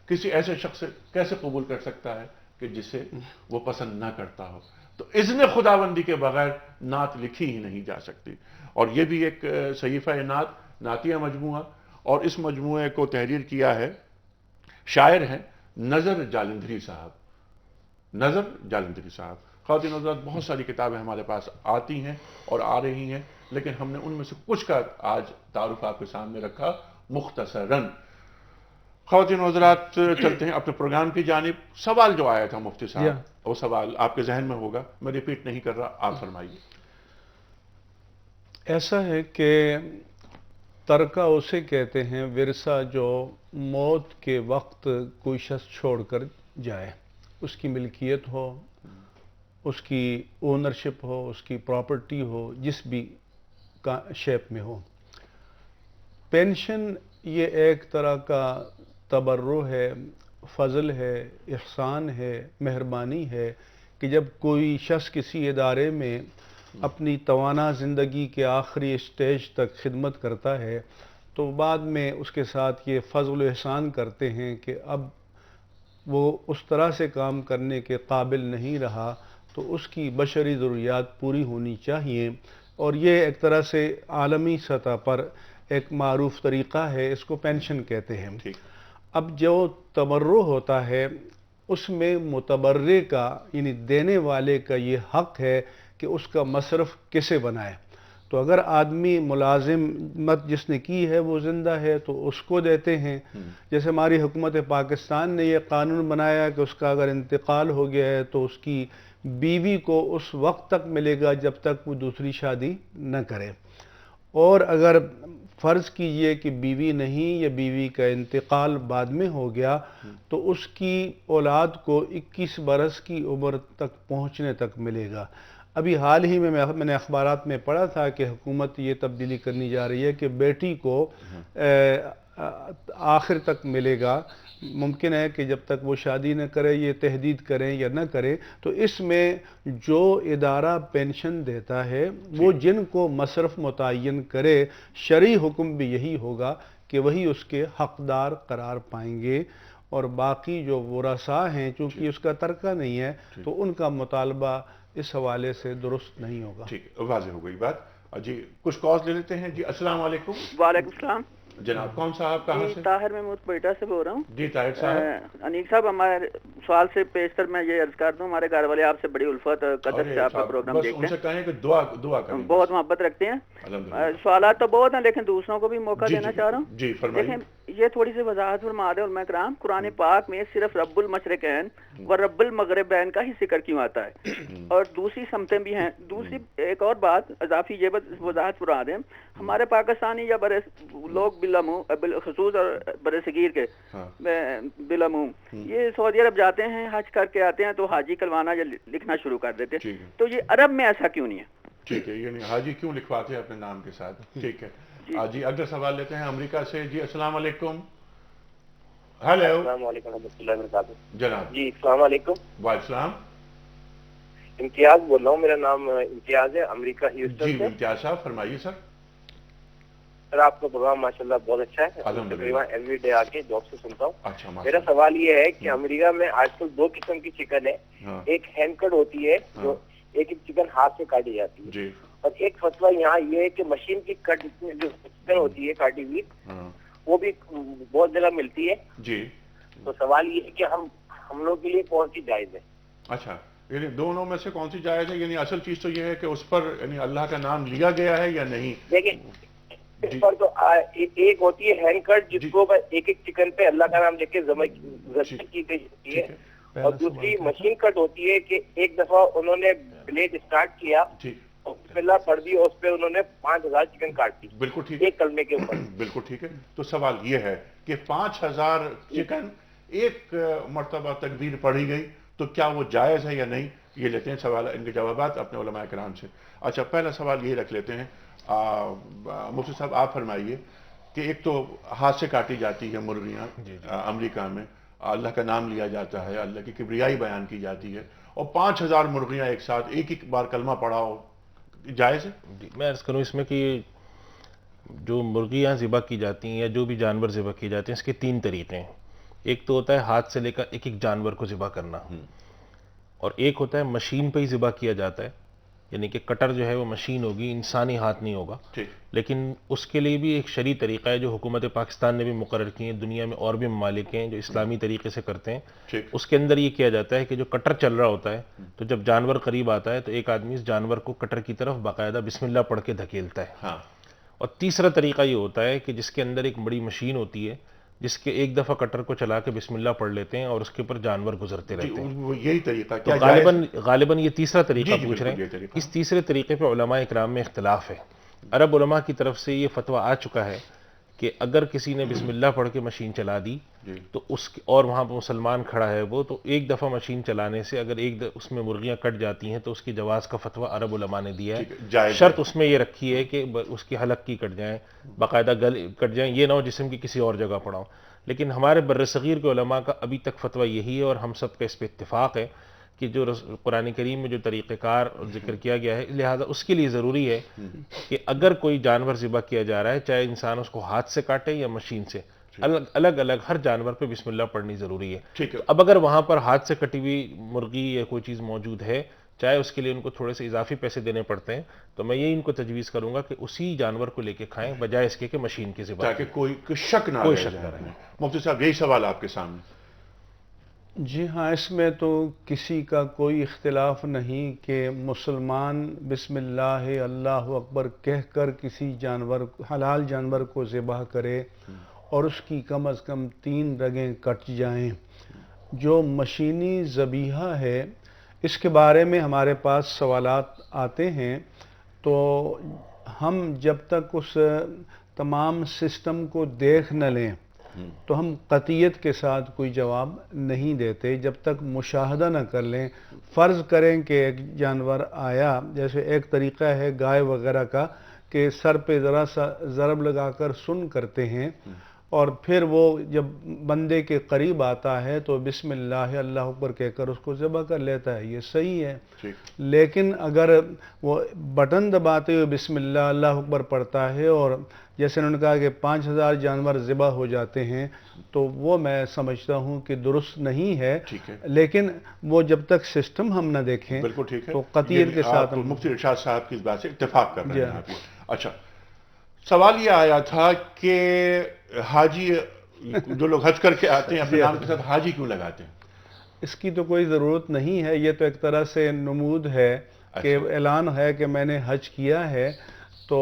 کسی ایسے شخص سے کیسے قبول کر سکتا ہے کہ جسے وہ پسند نہ کرتا ہو. تو اذن خداوندی کے بغیر نعت لکھی ہی نہیں جا سکتی. اور یہ بھی ایک صحیفہ نعت، نعتیہ مجموعہ. اور اس مجموعے کو تحریر کیا ہے، شاعر ہیں نظر جالندھری صاحب. نظر جالندھری صاحب. خواتین و حضرات بہت ساری کتابیں ہمارے پاس آتی ہیں اور آ رہی ہیں، لیکن ہم نے ان میں سے کچھ کا آج تعارف آپ کے سامنے رکھا مختصراً۔ خواتین و حضرات چلتے ہیں اپنے پروگرام کی جانب۔ سوال جو آیا تھا مفتی صاحب، وہ سوال آپ کے ذہن میں ہوگا، میں ریپیٹ نہیں کر رہا، آپ فرمائیے۔ ایسا ہے کہ ترکہ اسے کہتے ہیں ورثہ جو موت کے وقت کوئی شخص چھوڑ کر جائے، اس کی ملکیت ہو، اس کی اونرشپ ہو، اس کی پراپرٹی ہو، جس بھی شیپ میں ہو۔ پینشن یہ ایک طرح کا تبرع ہے، فضل ہے، احسان ہے، مہربانی ہے کہ جب کوئی شخص کسی ادارے میں اپنی توانا زندگی کے آخری اسٹیج تک خدمت کرتا ہے تو بعد میں اس کے ساتھ یہ فضل و احسان کرتے ہیں کہ اب وہ اس طرح سے کام کرنے کے قابل نہیں رہا، تو اس کی بشری ضروریات پوری ہونی چاہیے، اور یہ ایک طرح سے عالمی سطح پر ایک معروف طریقہ ہے، اس کو پینشن کہتے ہیں۔ اب جو تبرع ہوتا ہے اس میں متبرع کا یعنی دینے والے کا یہ حق ہے کہ اس کا مصرف کسے بنائے۔ تو اگر آدمی ملازمت جس نے کی ہے وہ زندہ ہے تو اس کو دیتے ہیں، جیسے ہماری حکومت پاکستان نے یہ قانون بنایا کہ اس کا اگر انتقال ہو گیا ہے تو اس کی بیوی کو اس وقت تک ملے گا جب تک وہ دوسری شادی نہ کرے، اور اگر فرض کیجئے کہ بیوی نہیں یا بیوی کا انتقال بعد میں ہو گیا تو اس کی اولاد کو 21 برس کی عمر تک پہنچنے تک ملے گا۔ ابھی حال ہی میں نے اخبارات میں پڑھا تھا کہ حکومت یہ تبدیلی کرنی جا رہی ہے کہ بیٹی کو آخر تک ملے گا۔ ممکن ہے کہ جب تک وہ شادی نہ کرے یہ تحدید کریں یا نہ کرے، تو اس میں جو ادارہ پینشن دیتا ہے وہ جن کو مصرف متعین کرے، شرعی حکم بھی یہی ہوگا کہ وہی اس کے حقدار قرار پائیں گے، اور باقی جو ورثاء ہیں چونکہ اس کا ترکہ نہیں ہے تو ان کا مطالبہ اس حوالے سے درست نہیں ہوگا۔ ٹھیک، واضح ہو گئی بات۔ جی کچھ کالز لے لیتے ہیں۔ جی السلام علیکم۔ وعلیکم السلام جناب کون صاحب کہاں سے؟ طاہر محمود کوئٹہ سے بول رہا ہوں۔ جی طاہر صاحب۔ انیق صاحب، ہمارے سوال سے پیشتر میں یہ عرض کر دوں، ہمارے گھر والے آپ سے بڑی الفت قدر سے آپ کا پروگرام دیکھتے ہیں، ان سے کہیں کہ دعا کریں، بہت محبت رکھتے ہیں۔ سوالات تو بہت ہیں لیکن دوسروں کو بھی موقع دینا چاہ رہا ہوں۔ جی فرمائیے۔ دیکھیں یہ تھوڑی سی وضاحت فرما دیں علماء کرام، قرآن پاک میں صرف رب المشرقین و رب المغربین کا ہی ذکر کیوں آتا ہے، اور دوسری سمتیں بھی ہیں۔ دوسری ایک اور بات اضافی یہ وضاحت فرما دیں، ہمارے پاکستانی یا لوگ بالخصوص اور برِ صغیر کے بالعموم یہ سعودی عرب جاتے ہیں، حج کر کے آتے ہیں تو حاجی کلوانا یا لکھنا شروع کر دیتے ہیں، تو یہ عرب میں ایسا کیوں نہیں ہے؟ ٹھیک ہے، یعنی حاجی کیوں لکھواتے ہیں اپنے نام کے ساتھ؟ ٹھیک ہے جی، اگلا سوال لیتے ہیں امریکہ سے۔ جی السلام علیکم۔ ہیلو، السلام علیکم ورحمۃ اللہ وبرکاتہ۔ جناب جی السلام علیکم۔ وعلیکم السلام۔ امتیاز بول رہا ہوں، میرا نام امتیاز ہے، امریکہ ہیوسٹن جی سے۔ امتیاز صاحب فرمائیے سر۔ سر آپ کا پروگرام ماشاءاللہ بہت اچھا ہے، تقریباً ایوری ڈے آ کے جاب سے سنتا ہوں۔ اچھا، میرا سوال یہ ہے کہ امریکہ میں آج کل دو قسم کی چکن ہے، ایک ہینڈ کٹ ہوتی ہے جو ایک چکن ہاتھ سے کاٹی جاتی ہے، جی، اور ایک فتویٰ یہاں یہ ہے کہ مشین کی کٹ جو چکن ہوتی ہے کاٹی ہوئی وہ بھی بہت جگہ ملتی ہے۔ جی، تو سوال یہ ہے کہ ہم لوگ کے لیے کون سی جائز ہے؟ اچھا، یعنی دونوں میں سے کون سی جائز ہے؟ یعنی اصل چیز تو یہ ہے کہ اس پر یعنی اللہ کا نام لیا گیا ہے یا نہیں؟ دیکھیں اس پر تو ایک ہوتی ہے ہینڈ کٹ جس کو ایک ایک چکن پہ اللہ کا نام لکھ کے ذبح کی گئی ہوتی ہے، اور دوسری مشین کٹ ہوتی ہے کہ ایک دفعہ انہوں نے بلیڈ اسٹارٹ کیا، بسم اللہ پڑھ دی اور اس پہ انہوں نے 5000 چکن کاٹ دی، بالکل ٹھیک، ایک کلمے کے اوپر۔ بالکل ٹھیک ہے۔ تو سوال یہ ہے کہ 5000 چکن ایک مرتبہ تکبیر پڑھی گئی تو کیا وہ جائز ہے یا نہیں؟ یہ لیتے ہیں سوال، ان کے جوابات اپنے علماء کرام سے۔ اچھا، پہلا سوال یہ رکھ لیتے ہیں، مفتی صاحب آپ فرمائیے کہ ایک تو ہاتھ سے کاٹی جاتی ہے مرغیاں امریکہ میں، اللہ کا نام لیا جاتا ہے، اللہ کی کبریائی بیان کی جاتی ہے، اور 5000 مرغیاں ایک ساتھ ایک بار کلمہ پڑھا ہو، جائز ہے؟ جی میں عرض کروں اس میں کہ جو مرغیاں ذبح کی جاتی ہیں یا جو بھی جانور ذبح کیے جاتے ہیں اس کے 3 طریقے ہیں۔ ایک تو ہوتا ہے ہاتھ سے لے کر ایک ایک جانور کو ذبح کرنا، اور ایک ہوتا ہے مشین پہ ہی ذبح کیا جاتا ہے، یعنی کہ کٹر جو ہے وہ مشین ہوگی، انسانی ہاتھ نہیں ہوگا، لیکن اس کے لیے بھی ایک شرعی طریقہ ہے جو حکومت پاکستان نے بھی مقرر کی ہے، دنیا میں اور بھی ممالک ہیں جو اسلامی طریقے سے کرتے ہیں۔ اس کے اندر یہ کیا جاتا ہے کہ جو کٹر چل رہا ہوتا ہے تو جب جانور قریب آتا ہے تو ایک آدمی اس جانور کو کٹر کی طرف باقاعدہ بسم اللہ پڑھ کے دھکیلتا ہے۔ اور تیسرا طریقہ یہ ہوتا ہے کہ جس کے اندر ایک بڑی مشین ہوتی ہے جس کے ایک دفعہ کٹر کو چلا کے بسم اللہ پڑھ لیتے ہیں اور اس کے اوپر جانور گزرتے رہتے ہیں۔ یہی طریقہ کیا غالباً یہ تیسرا طریقہ پوچھ رہے ہیں۔ اس تیسرے طریقے پہ علماء اکرام میں اختلاف ہے۔ عرب علماء کی طرف سے یہ فتویٰ آ چکا ہے کہ اگر کسی نے بسم اللہ پڑھ کے مشین چلا دی تو اور وہاں پہ مسلمان کھڑا ہے وہ، تو ایک دفعہ مشین چلانے سے اگر اس میں مرغیاں کٹ جاتی ہیں تو اس کی جواز کا فتویٰ عرب علماء نے دیا ہے۔ شرط اس میں یہ رکھی ہے کہ اس کی حلق کی کٹ جائیں، باقاعدہ گل کٹ جائیں، یہ نہ ہو جسم کی کسی اور جگہ پڑا ہو۔ لیکن ہمارے بر صغیر کے علماء کا ابھی تک فتویٰ یہی ہے اور ہم سب کا اس پہ اتفاق ہے کہ جو قرآن کریم میں جو طریقہ کار ذکر کیا گیا ہے، لہٰذا اس کے لیے ضروری ہے کہ اگر کوئی جانور ذبح کیا جا رہا ہے، چاہے انسان اس کو ہاتھ سے کاٹے یا مشین سے، الگ الگ ہر جانور پہ بسم اللہ پڑھنی ضروری ہے۔ اب اگر وہاں پر ہاتھ سے کٹی ہوئی مرغی یا کوئی چیز موجود ہے، چاہے اس کے لیے ان کو تھوڑے سے اضافی پیسے دینے پڑتے ہیں، تو میں یہی ان کو تجویز کروں گا کہ اسی جانور کو لے کے کھائیں بجائے اس کے کہ مشین کے ذبح، تاکہ کوئی شک نہ رہے۔ مفتی صاحب یہی سوال آپ کے سامنے۔ جی ہاں، اس میں تو کسی کا کوئی اختلاف نہیں کہ مسلمان بسم اللہ اللہ اکبر کہہ کر کسی جانور حلال جانور کو ذبح کرے اور اس کی کم از کم 3 رگیں کٹ جائیں۔ جو مشینی ذبیحہ ہے اس کے بارے میں ہمارے پاس سوالات آتے ہیں، تو ہم جب تک اس تمام سسٹم کو دیکھ نہ لیں تو ہم قطعیت کے ساتھ کوئی جواب نہیں دیتے جب تک مشاہدہ نہ کر لیں۔ فرض کریں کہ ایک جانور آیا، جیسے ایک طریقہ ہے گائے وغیرہ کا کہ سر پہ ذرا سا ضرب لگا کر سن کرتے ہیں اور پھر وہ جب بندے کے قریب آتا ہے تو بسم اللہ اللہ اکبر کہہ کر اس کو ذبح کر لیتا ہے، یہ صحیح ہے۔ لیکن اگر وہ بٹن دباتے ہوئے بسم اللہ اللہ اکبر پڑھتا ہے اور جیسے انہوں نے کہا کہ 5000 جانور ذبح ہو جاتے ہیں، تو وہ میں سمجھتا ہوں کہ درست نہیں ہے۔ لیکن وہ جب تک سسٹم ہم نہ دیکھیں تو قطعیت کے ساتھ مفتی ارشاد صاحب کی اس بات سے اتفاق کر رہے ہیں۔ اچھا، سوال یہ آیا تھا کہ حاجی جو لوگ حج کر کے آتے ہیں اپنے نام کے ساتھ حاجی کیوں لگاتے ہیں؟ اس کی تو کوئی ضرورت نہیں ہے، یہ تو ایک طرح سے نمود ہے کہ اعلان ہے کہ میں نے حج کیا ہے۔ تو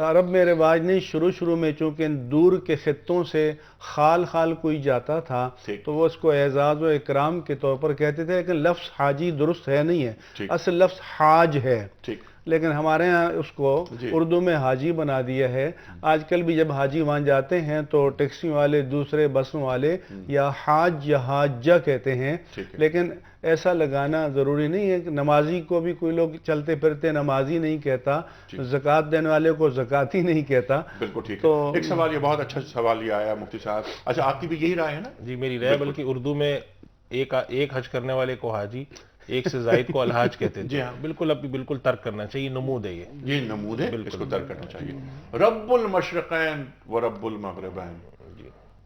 عرب میں رواج نہیں، شروع میں چونکہ دور کے خطوں سے خال کوئی جاتا تھا تو وہ اس کو اعزاز و اکرام کے طور پر کہتے تھے، لیکن لفظ حاجی درست ہے نہیں ہے، اصل لفظ حاج ہے، لیکن ہمارے ہاں اس کو اردو میں حاجی بنا دیا ہے۔ آج کل بھی جب حاجی وہاں جاتے ہیں تو ٹیکسی والے دوسرے بسوں والے یا حاج یا حاجہ کہتے ہیں، لیکن ایسا لگانا ضروری نہیں ہے۔ نمازی کو بھی کوئی لوگ چلتے پھرتے نمازی نہیں کہتا، زکوٰۃ دینے والے کو زکاتی نہیں کہتا۔ بالکل ٹھیک ہے۔ ایک سوال، یہ بہت اچھا سوال یہ آیا مفتی صاحب، اچھا آپ کی بھی یہی رائے ہے نا؟ جی میری رائے، بلکہ اردو میں ایک حج کرنے والے کو حاجی، ایک سے زائد کو الحاج کہتے ہیں۔ جی ہاں، بالکل اب بالکل ترک کرنا چاہیے، نمود ہے یہ نمود ہے، اس کو ترک کرنا چاہیے۔ رب المشرقین و رب المغربین،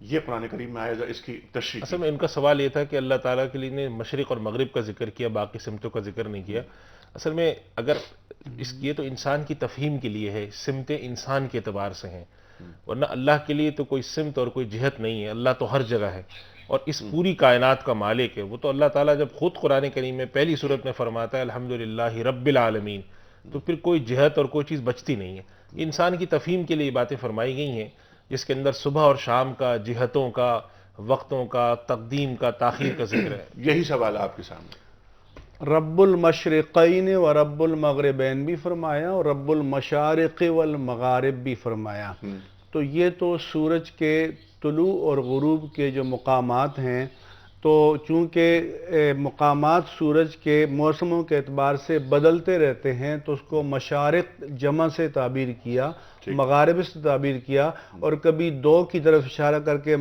یہ قرآن کریم میں آیا، اس کی تشریح۔ اصل میں ان کا سوال یہ تھا کہ اللہ تعالیٰ کے لیے نے مشرق اور مغرب کا ذکر کیا، باقی سمتوں کا ذکر نہیں کیا۔ اصل میں اگر یہ تو انسان کی تفہیم کے لیے ہے، سمتیں انسان کے اعتبار سے ہیں، ورنہ اللہ کے لیے تو کوئی سمت اور کوئی جہت نہیں ہے، اللہ تو ہر جگہ ہے اور اس پوری کائنات کا مالک ہے۔ وہ تو اللہ تعالیٰ جب خود قرآن کریم میں پہلی سورت میں فرماتا ہے الحمدللہ رب العالمین، تو پھر کوئی جہت اور کوئی چیز بچتی نہیں ہے۔ انسان کی تفہیم کے لیے باتیں فرمائی گئی ہیں جس کے اندر صبح اور شام کا، جہتوں کا، وقتوں کا، تقدیم کا، تاخیر کا ذکر ہے۔ یہی سوال آپ کے سامنے۔ رب المشرقین و رب المغربین بھی فرمایا اور رب المشارق والمغارب بھی فرمایا۔ تو یہ تو سورج کے طلوع اور غروب کے جو مقامات ہیں، تو چونکہ مقامات سورج کے موسموں کے اعتبار سے بدلتے رہتے ہیں تو اس کو مشارق جمع سے تعبیر کیا، مغارب سے تعبیر کیا، اور کبھی 2 کی طرف اشارہ کر کے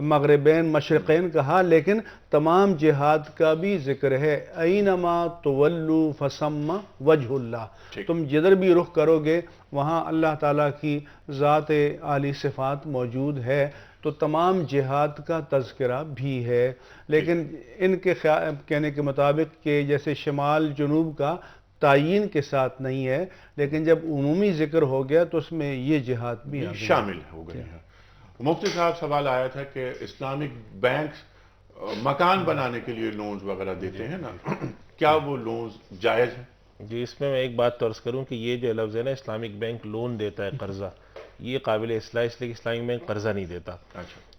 مغربین مشرقین کہا، لیکن تمام جہاد کا بھی ذکر ہے۔ اینما تولو فثم وجہ اللہ، تم جدھر بھی رخ کرو گے وہاں اللہ تعالیٰ کی ذات عالی صفات موجود ہے، تو تمام جہاد کا تذکرہ بھی ہے۔ لیکن ان کے کہنے کے مطابق کہ جیسے شمال جنوب کا تعین کے ساتھ نہیں ہے، لیکن جب عمومی ذکر ہو گیا تو اس میں یہ جہات بھی آ گئی شامل ہو گئی ہے۔ مفتی صاحب سوال آیا تھا کہ اسلامک بینک مکان بنانے کے لیے لونز وغیرہ دیتے ہیں نا، کیا وہ لونز جائز ہیں؟ جی، اس میں ایک بات تو عرض کروں کہ یہ جو لفظ ہے نا اسلامک بینک لون دیتا ہے قرضہ، یہ قابل اصلاح اس لیے کہ اسلامک بینک قرضہ نہیں دیتا۔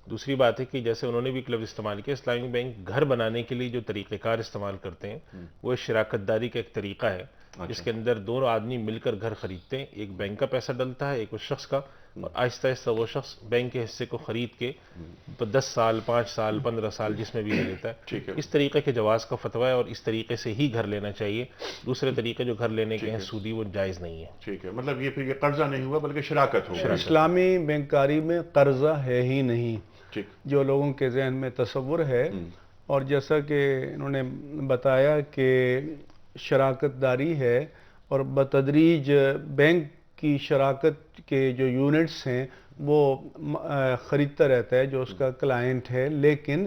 دوسری بات ہے کہ جیسے انہوں نے بھی ایک لفظ استعمال کیا، اسلامک بینک گھر بنانے کے لیے جو طریقہ کار استعمال کرتے ہیں وہ شراکت داری کا ایک طریقہ ہے جس کے اندر دونوں آدمی مل کر گھر خریدتے ہیں، ایک بینک کا پیسہ ڈلتا ہے ایک اس شخص کا، اور آہستہ آہستہ وہ شخص بینک کے حصے کو خرید کے 10 سال 5 سال 15 سال جس میں بھی لے لیتا ہے۔ اس طریقے کے جواز کا فتویٰ ہے اور اس طریقے سے ہی گھر لینا چاہیے، دوسرے طریقے جو گھر لینے کے ہیں سودی وہ جائز نہیں ہے۔ ٹھیک ہے، مطلب یہ پھر یہ قرضہ نہیں ہوا بلکہ شراکت ہو۔ اسلامی بینکاری میں قرضہ ہے ہی نہیں جو لوگوں کے ذہن میں تصور ہے، اور جیسا کہ انہوں نے بتایا کہ شراکت داری ہے اور بتدریج بینک کی شراکت کے جو یونٹس ہیں وہ خریدتا رہتا ہے جو اس کا کلائنٹ ہے، لیکن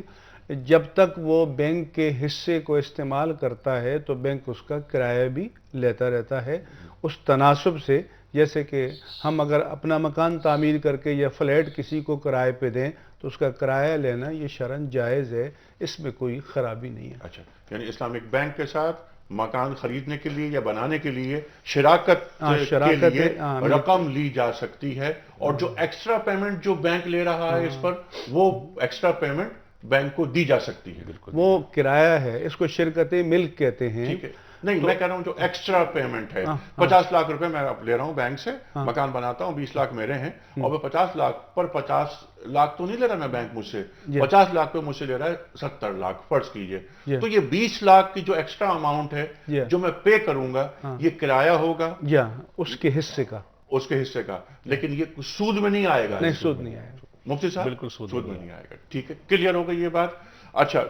جب تک وہ بینک کے حصے کو استعمال کرتا ہے تو بینک اس کا کرایہ بھی لیتا رہتا ہے اس تناسب سے، جیسے کہ ہم اگر اپنا مکان تعمیر کر کے یا فلیٹ کسی کو کرائے پہ دیں تو اس کا کرایہ لینا یہ شرعاً جائز ہے، اس میں کوئی خرابی نہیں ہے۔ اچھا، یعنی اسلامک بینک کے ساتھ مکان خریدنے کے لیے یا بنانے کے لیے شراکت کے لیے رقم لی جا سکتی ہے، اور جو ایکسٹرا پیمنٹ جو بینک لے رہا ہے اس پر وہ ایکسٹرا پیمنٹ بینک کو دی جا سکتی ہے۔ بالکل، وہ کرایہ ہے، اس کو شرکت ملک کہتے ہیں۔ ٹھیک ہے، نہیں میں کہہ رہا ہوں جو ایکسٹرا پیمنٹ ہے، 50 لاکھ روپے میں لے رہا ہوں بینک سے، مکان بناتا ہوں، 20 لاکھ میرے ہیں، اور میں 50 لاکھ پر 50 لاکھ تو نہیں لے رہا میں بینک مجھ سے، 50 لاکھ پہ مجھ سے لے رہا ہے 70 لاکھ فرض کیجئے، تو یہ 20 لاکھ کی جو ایکسٹرا اماؤنٹ ہے جو میں پے کروں گا یہ کرایہ ہوگا یا اس کے حصے کا، اس کے حصے کا، لیکن یہ سود میں نہیں آئے گا؟ نہیں، سود نہیں آئے گا مفتی صاحب، بالکل سود میں نہیں آئے گا۔ ٹھیک ہے، کلیئر ہو گئی یہ بات۔ اچھا،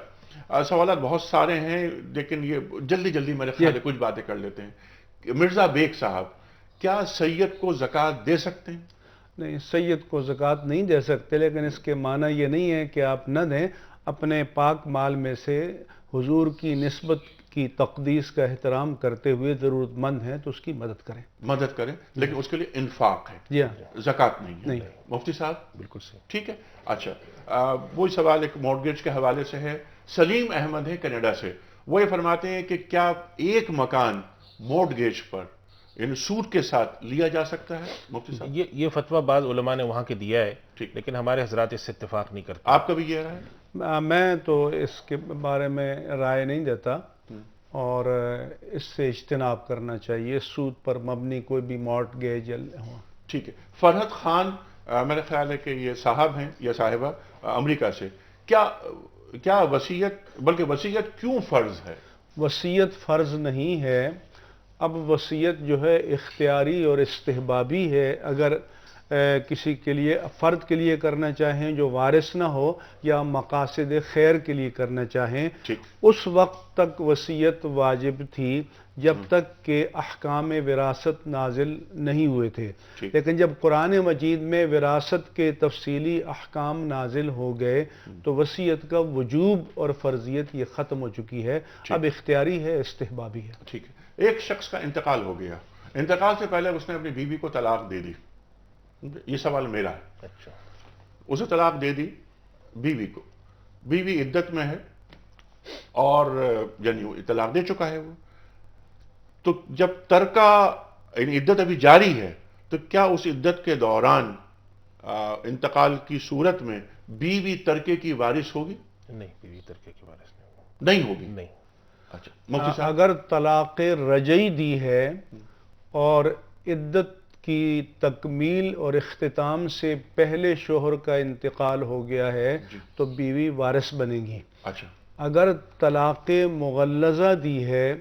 سوالات بہت سارے ہیں لیکن یہ جلدی میرے خیال ہے کچھ باتیں کر لیتے ہیں۔ مرزا بیگ صاحب، کیا سید کو زکوٰۃ دے سکتے ہیں؟ نہیں، سید کو زکوٰۃ نہیں دے سکتے، لیکن اس کے معنی یہ نہیں ہے کہ آپ نہ دیں، اپنے پاک مال میں سے حضور کی نسبت کی تقدیس کا احترام کرتے ہوئے ضرورت مند ہیں تو اس کی مدد کریں، لیکن اس کے لیے انفاق ہے، زکوٰۃ نہیں ہے۔ مفتی صاحب بالکل صحیح، ٹھیک ہے۔ اچھا، وہی سوال ایک مورگیج کے حوالے سے ہے، سلیم احمد ہے کینیڈا سے، وہ یہ فرماتے ہیں کہ کیا ایک مکان مورگیج پر یعنی سود کے ساتھ لیا جا سکتا ہے؟ مفتی صاحب یہ فتویٰ بعض علماء نے وہاں کے دیا ہے، لیکن ہمارے حضرات اس سے اتفاق نہیں کرتے۔ آپ کا بھی یہ رائے؟ میں تو اس کے بارے میں رائے نہیں دیتا، اور اس سے اجتناب کرنا چاہیے، سود پر مبنی کوئی بھی مارٹگیج ہو۔ ٹھیک ہے۔ فرحت خان، میرا خیال ہے کہ یہ صاحب ہیں یا صاحبہ، امریکہ سے، کیا وصیت، بلکہ وصیت کیوں فرض ہے؟ وصیت فرض نہیں ہے، اب وصیت جو ہے اختیاری اور استحبابی ہے، اگر کسی کے لیے فرد کے لیے کرنا چاہیں جو وارث نہ ہو یا مقاصد خیر کے لیے کرنا چاہیں، اس وقت تک وصیت واجب تھی جب تک کہ احکام وراثت نازل نہیں ہوئے تھے، لیکن جب قرآن مجید میں وراثت کے تفصیلی احکام نازل ہو گئے تو وصیت کا وجوب اور فرضیت یہ ختم ہو چکی ہے، اب اختیاری ہے، استحبابی ہے۔ ٹھیک ہے۔ ایک شخص کا انتقال ہو گیا، انتقال سے پہلے اس نے اپنی بیوی کو طلاق دے دی، یہ سوال میرا ہے۔ اچھا، اسے طلاق دے دی بیوی کو، بیوی عدت میں ہے اور یعنی طلاق دے چکا ہے وہ، تو جب ترکہ یعنی عدت ابھی جاری ہے تو کیا اس عدت کے دوران انتقال کی صورت میں بیوی ترکے کی وارث ہوگی؟ نہیں، بیوی ترکے کی وارث نہیں ہوگی۔ نہیں۔ اچھا، مفتی صاحب اگر طلاق رجعی دی ہے اور عدت کی تکمیل اور اختتام سے پہلے شوہر کا انتقال ہو گیا ہے تو بیوی وارث بنے گی۔ اچھا، اگر طلاق مغلظہ دی ہے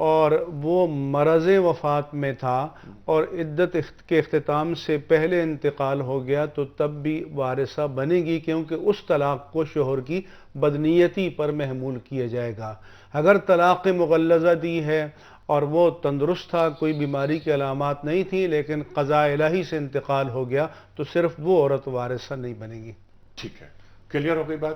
اور وہ مرض وفات میں تھا اور عدت کے اختتام سے پہلے انتقال ہو گیا تو تب بھی وارثہ بنے گی، کیونکہ اس طلاق کو شوہر کی بدنیتی پر محمول کیا جائے گا۔ اگر طلاق مغلظہ دی ہے اور وہ تندرست تھا، کوئی بیماری کی علامات نہیں تھی، لیکن قضاء الہی سے انتقال ہو گیا تو صرف وہ عورت وارثہ نہیں بنے گی۔ ٹھیک ہے، کلیئر ہو گئی بات۔